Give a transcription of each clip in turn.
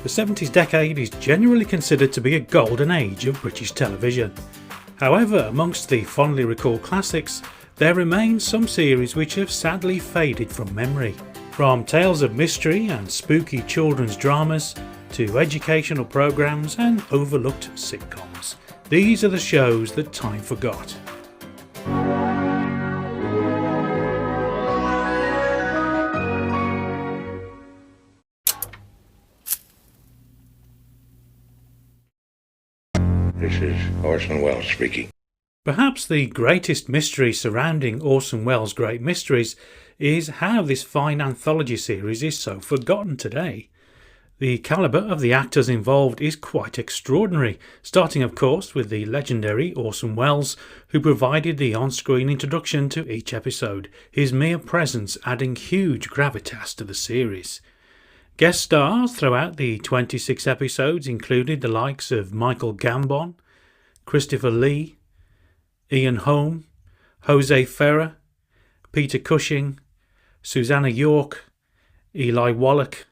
The 70s decade is generally considered to be a golden age of British television. However, amongst the fondly recalled classics, there remain some series which have sadly faded from memory. From tales of mystery and spooky children's dramas to educational programmes and overlooked sitcoms. These are the shows that time forgot. This is Orson Welles speaking. Perhaps the greatest mystery surrounding Orson Welles' Great Mysteries is how this fine anthology series is so forgotten today. The calibre of the actors involved is quite extraordinary, starting of course with the legendary Orson Welles, who provided the on-screen introduction to each episode, his mere presence adding huge gravitas to the series. Guest stars throughout the 26 episodes included the likes of Michael Gambon, Christopher Lee, Ian Holm, Jose Ferrer, Peter Cushing, Susanna York, Eli Wallach,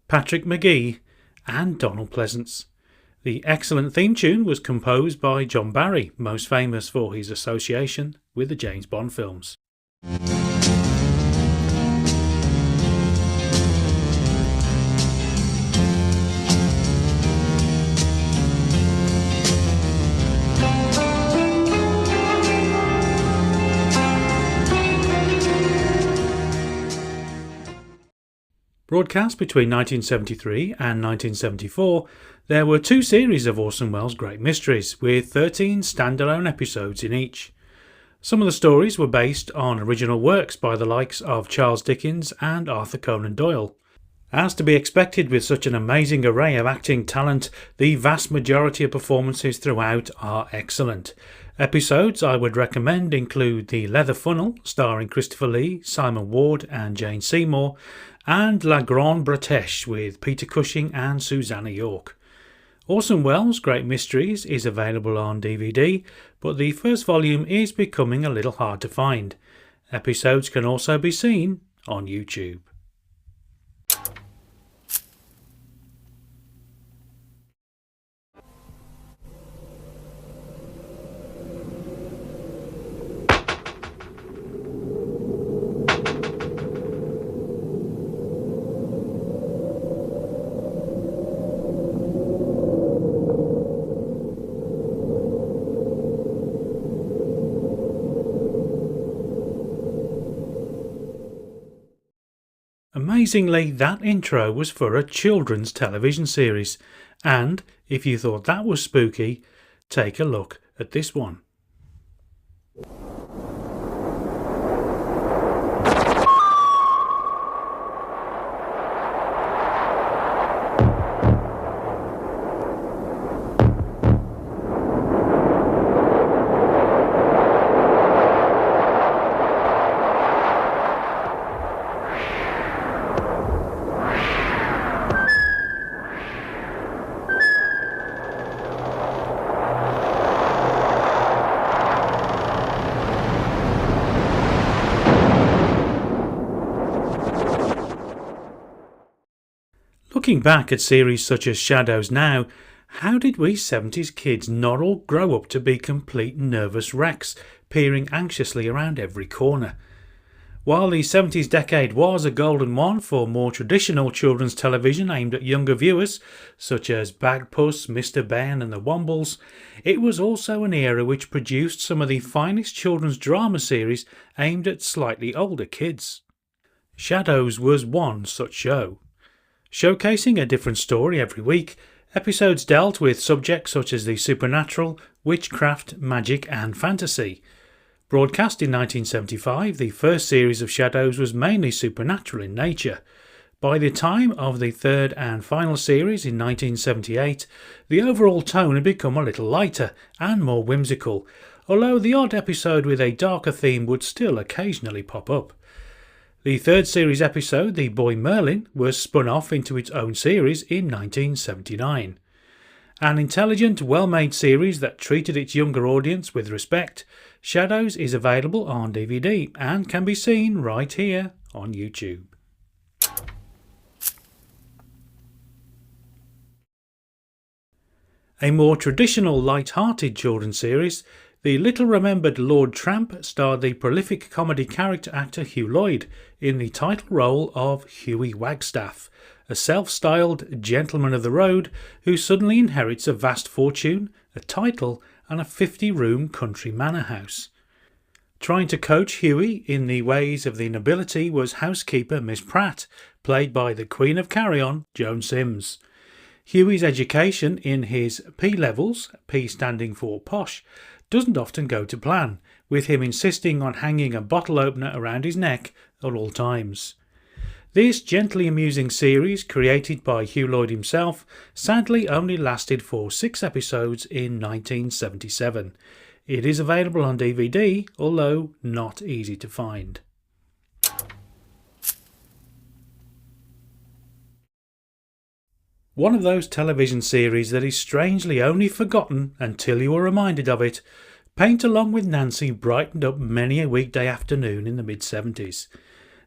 Patrick McGee and Donald Pleasance. The excellent theme tune was composed by John Barry, most famous for his association with the James Bond films. Broadcast between 1973 and 1974, there were two series of Orson Welles' Great Mysteries, with 13 standalone episodes in each. Some of the stories were based on original works by the likes of Charles Dickens and Arthur Conan Doyle. As to be expected with such an amazing array of acting talent, the vast majority of performances throughout are excellent. Episodes I would recommend include The Leather Funnel, starring Christopher Lee, Simon Ward and Jane Seymour, and La Grande Bretèche with Peter Cushing and Susanna York. Orson Welles' Great Mysteries is available on DVD, but the first volume is becoming a little hard to find. Episodes can also be seen on YouTube. Amazingly, that intro was for a children's television series, and if you thought that was spooky, take a look at this one. Looking back at series such as Shadows now, how did we 70s kids not all grow up to be complete nervous wrecks, peering anxiously around every corner? While the 70s decade was a golden one for more traditional children's television aimed at younger viewers, such as Bagpuss, Mr. Ben and the Wombles, it was also an era which produced some of the finest children's drama series aimed at slightly older kids. Shadows was one such show. Showcasing a different story every week, episodes dealt with subjects such as the supernatural, witchcraft, magic and fantasy. Broadcast in 1975, the first series of Shadows was mainly supernatural in nature. By the time of the third and final series in 1978, the overall tone had become a little lighter and more whimsical, although the odd episode with a darker theme would still occasionally pop up. The third series episode, The Boy Merlin, was spun off into its own series in 1979. An intelligent, well-made series that treated its younger audience with respect, Shadows is available on DVD and can be seen right here on YouTube. A more traditional light-hearted children's series, the little-remembered Lord Tramp starred the prolific comedy character actor Hugh Lloyd in the title role of Hughie Wagstaff, a self-styled gentleman of the road who suddenly inherits a vast fortune, a title and a 50-room country manor house. Trying to coach Hughie in the ways of the nobility was housekeeper Miss Pratt, played by the Queen of Carry-On, Joan Sims. Hughie's education in his P-levels, P standing for posh, doesn't often go to plan, with him insisting on hanging a bottle opener around his neck at all times. This gently amusing series, created by Hugh Lloyd himself, sadly only lasted for 6 episodes in 1977. It is available on DVD, although not easy to find. One of those television series that is strangely only forgotten until you are reminded of it, Paint Along with Nancy brightened up many a weekday afternoon in the mid-70s.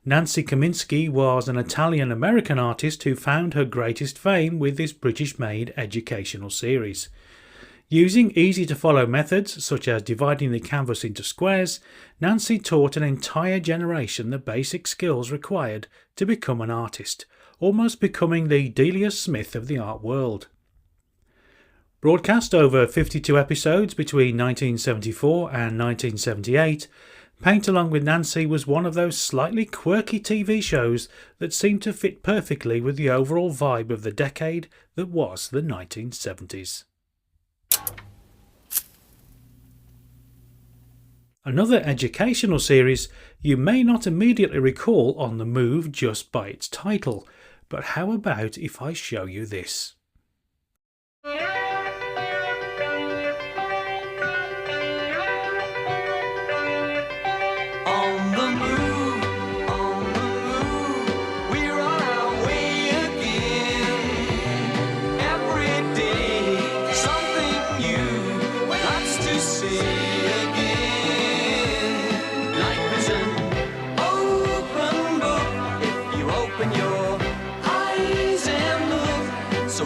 Nancy Kaminsky was an Italian-American artist who found her greatest fame with this British-made educational series. Using easy-to-follow methods such as dividing the canvas into squares, Nancy taught an entire generation the basic skills required to become an artist, almost becoming the Delia Smith of the art world. Broadcast over 52 episodes between 1974 and 1978, Paint Along with Nancy was one of those slightly quirky TV shows that seemed to fit perfectly with the overall vibe of the decade that was the 1970s. Another educational series you may not immediately recall on the move just by its title, but how about if I show you this?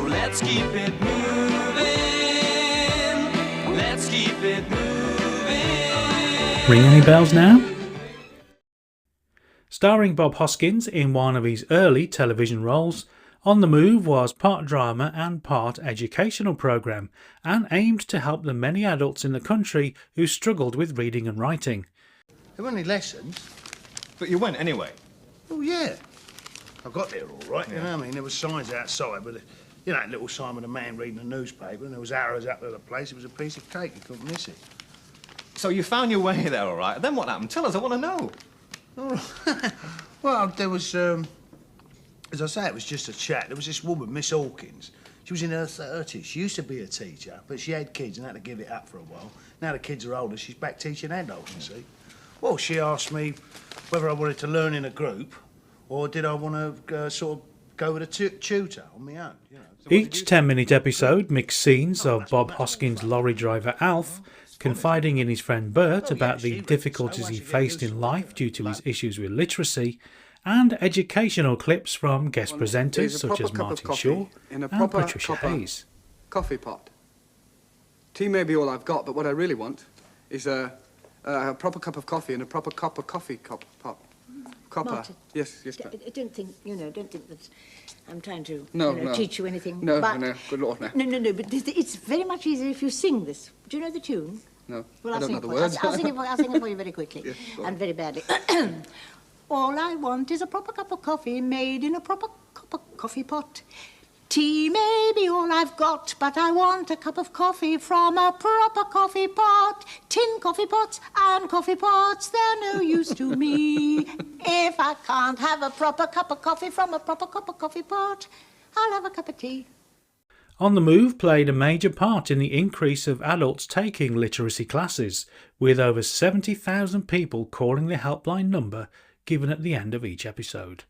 Let's keep it moving. Let's keep it moving. Ring any bells now? Starring Bob Hoskins in one of his early television roles, On the Move was part drama and part educational programme, and aimed to help the many adults in the country who struggled with reading and writing. There weren't any lessons. But you went anyway. Oh, yeah. I got there all right, you know what I mean? There were signs outside, but, you know, that little sign with a man reading a newspaper, and there was arrows up to the place. It was a piece of cake. You couldn't miss it. So you found your way there, all right? Then what happened? Tell us, I want to know. All right. Well, there was, as I say, it was just a chat. There was this woman, Miss Hawkins. She was in her 30s. She used to be a teacher, but she had kids and had to give it up for a while. Now the kids are older, she's back teaching adults, you see. Well, she asked me whether I wanted to learn in a group or did I want to sort of go with a tutor on my own, you know. So Each 10-minute episode mixed scenes of Bob Hoskins' lorry driver Alf confiding in his friend Bert about the difficulties he faced in life due to his issues with literacy, and educational clips from guest presenters such as Martin Shaw and Patricia Hayes. Coffee pot. Tea may be all I've got, but what I really want is a proper cup of coffee and a proper cup of coffee pot. Copper. Martin, Yes, I don't think, don't think that I'm trying to No. teach you anything. No, but good Lord, no. No, but it's very much easier if you sing this. Do you know the tune? No, Well, I I'll don't sing know it the for you. words. I'll sing it for you very quickly, Yes, go on. and very badly. All I want is a proper cup of coffee made in a proper cup of coffee pot. Tea may be all I've got, but I want a cup of coffee from a proper coffee pot. Tin coffee pots and coffee pots, they're no use to me. If I can't have a proper cup of coffee from a proper cup of coffee pot, I'll have a cup of tea. On the Move played a major part in the increase of adults taking literacy classes, with over 70,000 people calling the helpline number given at the end of each episode.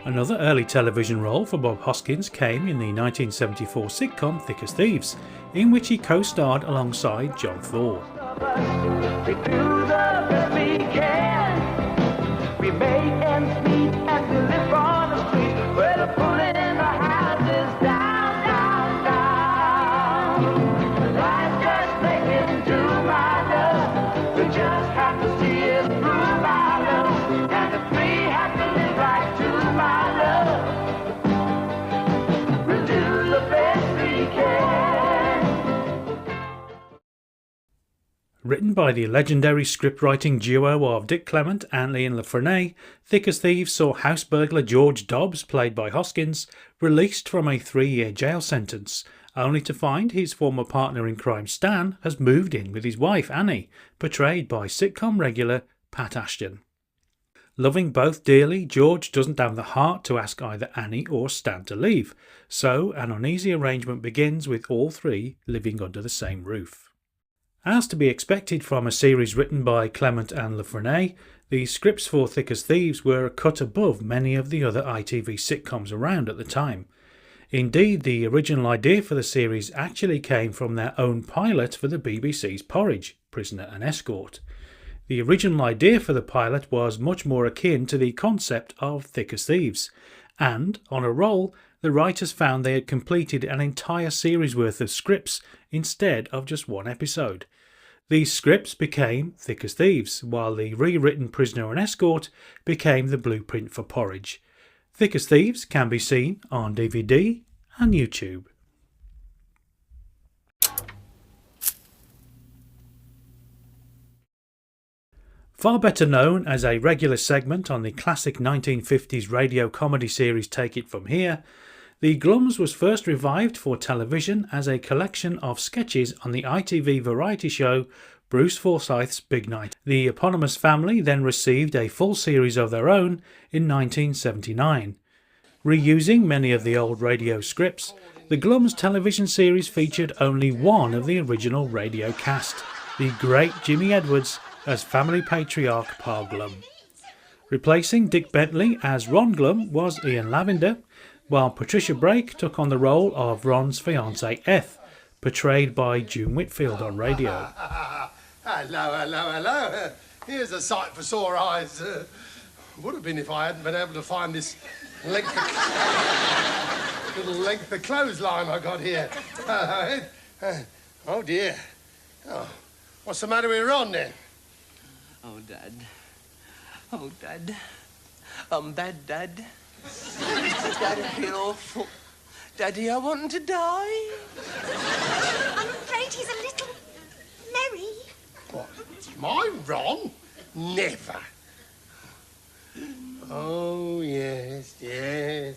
Another early television role for Bob Hoskins came in the 1974 sitcom Thick as Thieves, in which he co-starred alongside John Thor. We make ends meet and we live on the street where the pulling in the houses down, down, down. Life's just making do, my love. We just have to see it through, my love. And if we have to live right too, my love, we'll do the best we can. Written by the legendary scriptwriting duo of Dick Clement and Ian LaFrennay, Thick as Thieves saw house burglar George Dobbs, played by Hoskins, released from a 3-year jail sentence, only to find his former partner in crime Stan has moved in with his wife Annie, portrayed by sitcom regular Pat Ashton. Loving both dearly, George doesn't have the heart to ask either Annie or Stan to leave, so an uneasy arrangement begins with all three living under the same roof. As to be expected from a series written by Clement and LaFrennay, the scripts for Thick as Thieves were a cut above many of the other ITV sitcoms around at the time. Indeed, the original idea for the series actually came from their own pilot for the BBC's Porridge, Prisoner and Escort. The original idea for the pilot was much more akin to the concept of Thick as Thieves, and, on a roll, the writers found they had completed an entire series worth of scripts instead of just one episode. These scripts became Thick as Thieves, while the rewritten Prisoner and Escort became the blueprint for Porridge. Thick as Thieves can be seen on DVD and YouTube. Far better known as a regular segment on the classic 1950s radio comedy series Take It From Here, The Glums was first revived for television as a collection of sketches on the ITV variety show Bruce Forsyth's Big Night. The eponymous family then received a full series of their own in 1979. Reusing many of the old radio scripts, the Glums television series featured only one of the original radio cast, the great Jimmy Edwards as family patriarch Pa Glum. Replacing Dick Bentley as Ron Glum was Ian Lavender, while Patricia Brake took on the role of Ron's fiancée Eth, portrayed by June Whitfield on radio. Hello, hello, hello. Here's a sight for sore eyes. Would have been if I hadn't been able to find this little length of clothesline I got here. Oh, dear. Oh, what's the matter with Ron, then? Oh, Dad. Oh, Dad. I'm bad, Dad. Dad, I feel awful. Daddy, I want him to die. I'm afraid he's a little merry. What? My Ron? Never. Oh, yes, yes.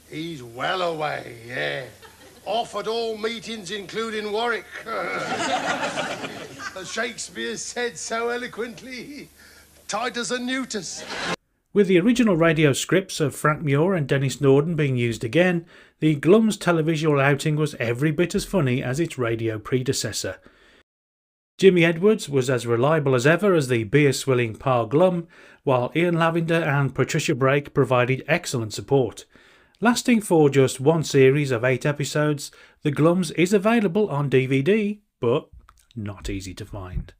He's well away, yeah. Off at all meetings, including Warwick. As Shakespeare said so eloquently, Titus and Neutus. With the original radio scripts of Frank Muir and Dennis Norden being used again, the Glums televisual outing was every bit as funny as its radio predecessor. Jimmy Edwards was as reliable as ever as the beer-swilling Pa Glum, while Ian Lavender and Patricia Brake provided excellent support. Lasting for just one series of 8 episodes, The Glums is available on DVD, but not easy to find.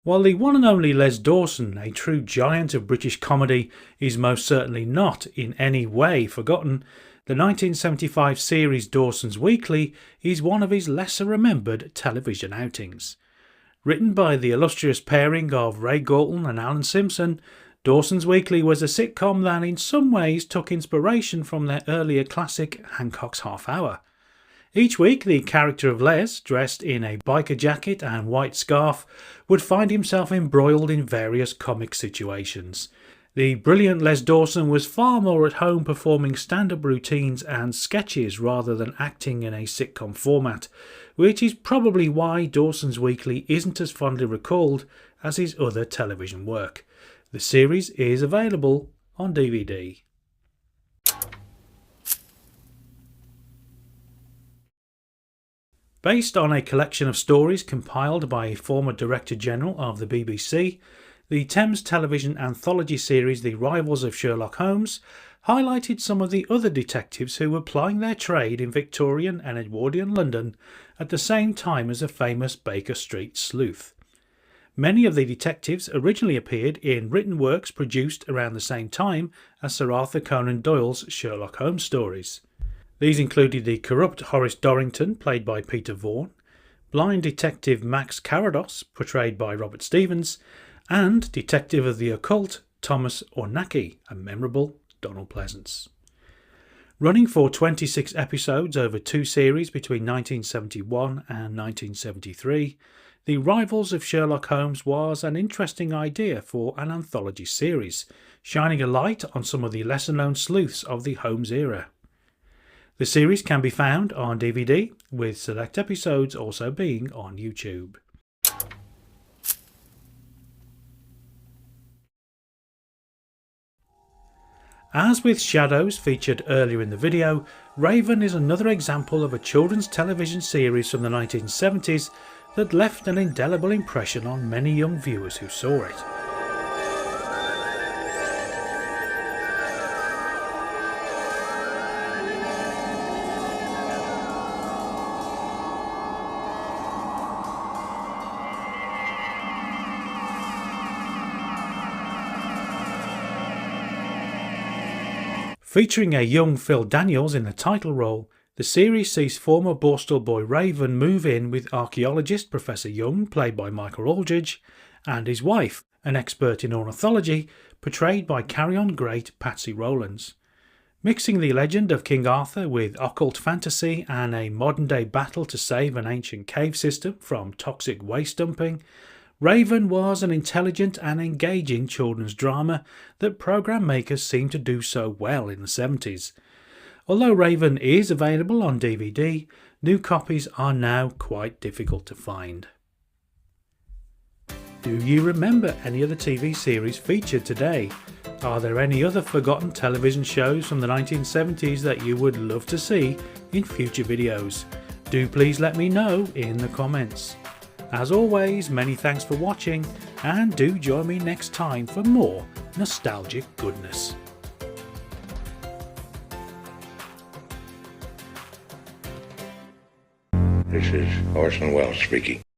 While the one and only Les Dawson, a true giant of British comedy, is most certainly not in any way forgotten, the 1975 series Dawson's Weekly is one of his lesser remembered television outings. Written by the illustrious pairing of Ray Galton and Alan Simpson, Dawson's Weekly was a sitcom that in some ways took inspiration from their earlier classic Hancock's Half Hour. Each week, the character of Les, dressed in a biker jacket and white scarf, would find himself embroiled in various comic situations. The brilliant Les Dawson was far more at home performing stand-up routines and sketches rather than acting in a sitcom format, which is probably why Dawson's Weekly isn't as fondly recalled as his other television work. The series is available on DVD. Based on a collection of stories compiled by a former Director General of the BBC, the Thames television anthology series The Rivals of Sherlock Holmes highlighted some of the other detectives who were plying their trade in Victorian and Edwardian London at the same time as a famous Baker Street sleuth. Many of the detectives originally appeared in written works produced around the same time as Sir Arthur Conan Doyle's Sherlock Holmes stories. These included the corrupt Horace Dorrington, played by Peter Vaughan, blind detective Max Carados, portrayed by Robert Stevens, and detective of the occult Thomas Ornacki, a memorable Donald Pleasance. Running for 26 episodes over 2 series between 1971 and 1973, The Rivals of Sherlock Holmes was an interesting idea for an anthology series, shining a light on some of the lesser-known sleuths of the Holmes era. The series can be found on DVD, with select episodes also being on YouTube. As with Shadows featured earlier in the video, Raven is another example of a children's television series from the 1970s that left an indelible impression on many young viewers who saw it. Featuring a young Phil Daniels in the title role, the series sees former Borstal boy Raven move in with archaeologist Professor Young, played by Michael Aldridge, and his wife, an expert in ornithology, portrayed by Carry-On great Patsy Rowlands. Mixing the legend of King Arthur with occult fantasy and a modern-day battle to save an ancient cave system from toxic waste dumping, Raven was an intelligent and engaging children's drama that programme makers seemed to do so well in the 70s. Although Raven is available on DVD, new copies are now quite difficult to find. Do you remember any other TV series featured today? Are there any other forgotten television shows from the 1970s that you would love to see in future videos? Do please let me know in the comments. As always, many thanks for watching, and do join me next time for more nostalgic goodness. This is Orson Welles speaking.